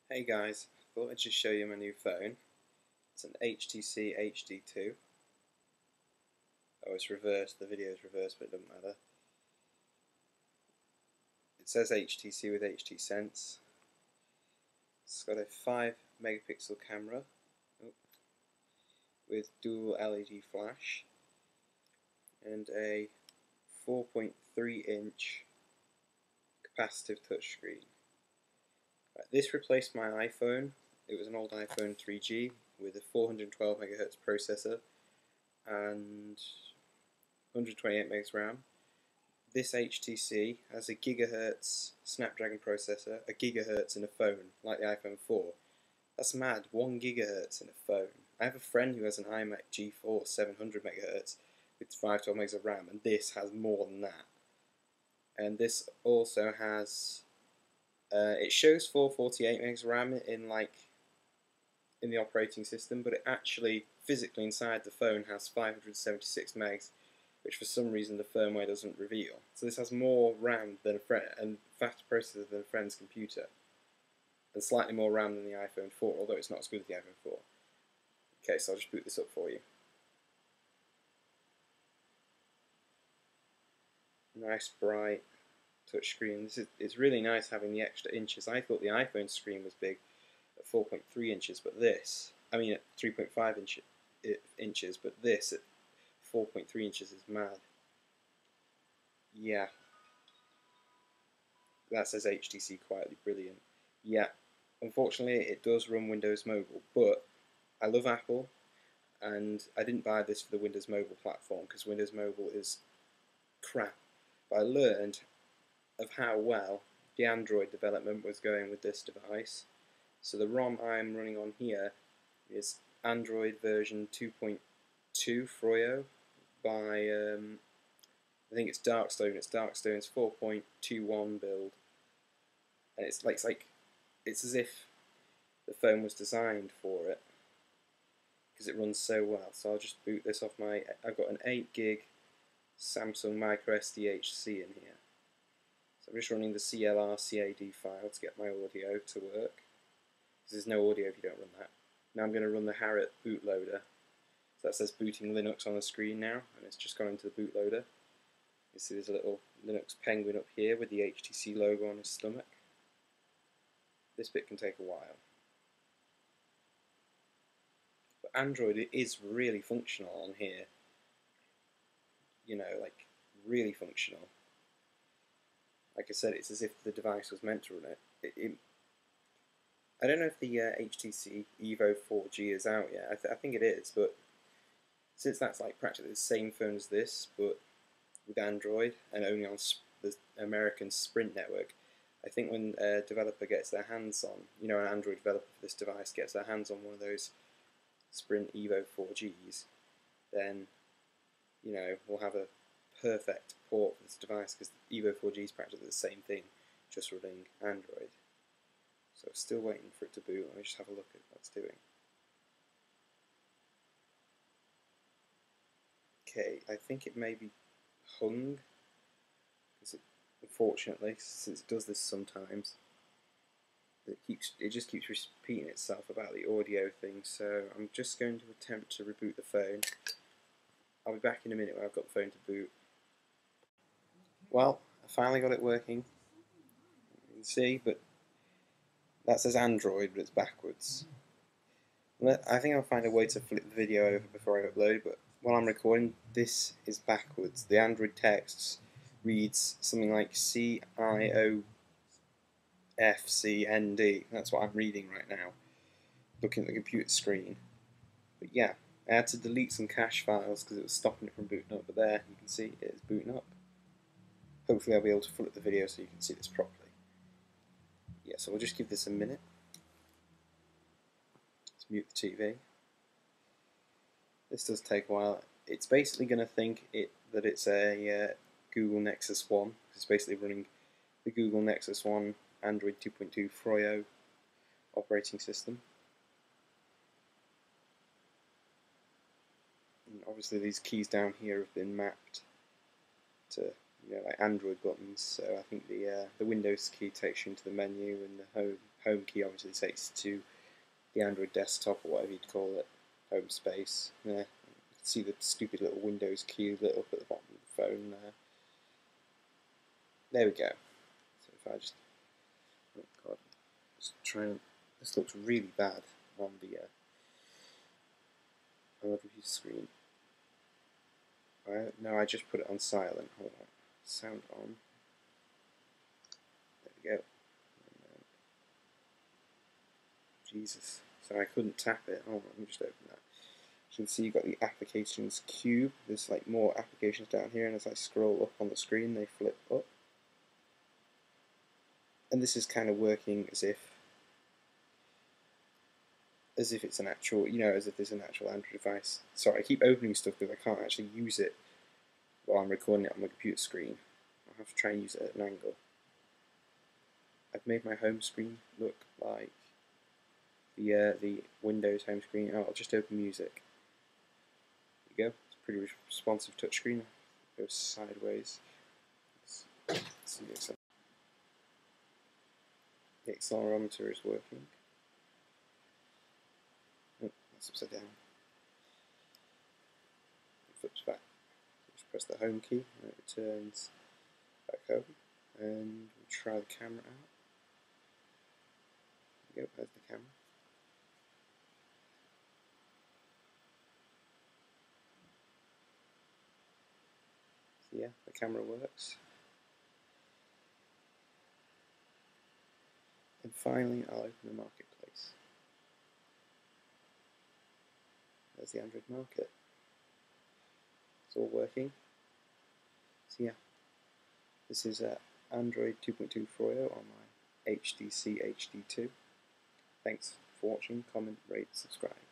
Hey guys, thought I'd just show you my new phone. It's an HTC HD2. Oh, it's reversed, the video is reversed, but it doesn't matter. It says HTC with HT Sense. It's got a 5 megapixel camera with dual LED flash and a 4.3 inch capacitive touchscreen. This replaced my iPhone. It was an old iPhone 3G with a 412 MHz processor and 128 megs RAM. This HTC has a gigahertz Snapdragon processor, a gigahertz in a phone, like the iPhone 4. That's mad, 1 gigahertz in a phone. I have a friend who has an iMac G4 700 megahertz with 512 megs of RAM, and this has more than that. And this also has, it shows 448 megs of RAM in the operating system, but it actually physically inside the phone has 576 megs, which for some reason the firmware doesn't reveal. So this has more RAM than a friend and faster processor than a friend's computer, and slightly more RAM than the iPhone 4, although it's not as good as the iPhone 4. Okay, so I'll just boot this up for you. Nice bright touchscreen. It's really nice having the extra inches. I thought the iPhone screen was big at 4.3 inches, but this, I mean at 3.5 inches, but this at 4.3 inches is mad. Yeah, that says HTC quietly brilliant. Yeah, unfortunately it does run Windows Mobile, but I love Apple, and I didn't buy this for the Windows Mobile platform because Windows Mobile is crap. But I learned of how well the Android development was going with this device. So the ROM I'm running on here is Android version 2.2 Froyo by I think it's Darkstone. It's Darkstone's 4.21 build, and it's as if the phone was designed for it because it runs so well. So I'll just boot this off I've got an 8 gig Samsung micro SDHC in here. So I'm just running the CLR CAD file to get my audio to work, because there's no audio if you don't run that. Now I'm going to run the Harrod bootloader. So that says booting Linux on the screen now, and it's just gone into the bootloader. You see there's a little Linux penguin up here with the HTC logo on his stomach. This bit can take a while. But Android is really functional on here. You know, like, really functional. Like I said, it's as if the device was meant to run it. I don't know if the HTC Evo 4G is out yet. I think it is, but since that's like practically the same phone as this, but with Android and only on the American Sprint network, I think when a developer gets their hands on, you know, an Android developer for this device gets their hands on one of those Sprint Evo 4Gs, then, you know, we'll have a perfect port for this device, because the Evo 4G is practically the same thing, just running Android. So still waiting for it to boot. Let me just have a look at what it's doing. Okay, I think it may be hung, because unfortunately, since it does this sometimes, it just keeps repeating itself about the audio thing. So I'm just going to attempt to reboot the phone. I'll be back in a minute when I've got the phone to boot. Well, I finally got it working. You can see, but that says Android, but it's backwards. I think I'll find a way to flip the video over before I upload, but while I'm recording, this is backwards. The Android text reads something like CIOFCND. That's what I'm reading right now, looking at the computer screen. But yeah, I had to delete some cache files because it was stopping it from booting up, but there, you can see it is booting up. Hopefully I'll be able to flip the video so you can see this properly. Yeah, so we'll just give this a minute. Let's mute the TV. This does take a while. It's basically going to think that it's a Google Nexus 1. It's basically running the Google Nexus 1 Android 2.2 Froyo operating system. And obviously these keys down here have been mapped to, you know, like Android buttons. So I think the Windows key takes you into the menu, and the home key obviously takes to the Android desktop, or whatever you'd call it, home space. Yeah, you can see the stupid little Windows key lit up at the bottom of the phone there. There we go. So if I just, oh god, just trying. This looks really bad on the computer screen. No, I just put it on silent. Hold on, sound on. There we go. Jesus, so I couldn't tap it. Hold on, let me just open that. You can see you've got the applications cube. There's like more applications down here, and as I scroll up on the screen, they flip up. And this is kind of working as if it's an actual, as if there's an actual Android device. Sorry, I keep opening stuff because I can't actually use it while I'm recording it on my computer screen. I'll have to try and use it at an angle. I've made my home screen look like the Windows home screen. Oh, I'll just open music. There you go. It's a pretty responsive touchscreen. It goes sideways. Let's see this. The accelerometer is working. Oh, that's upside down. It flips back. Just press the home key and it returns back home. And we'll try the camera out. There you go, there's the camera. So yeah, the camera works. And finally, I'll open the marketplace. There's the Android market. It's all working. So yeah, this is Android 2.2 Froyo on my HTC HD2. Thanks for watching, comment, rate, subscribe.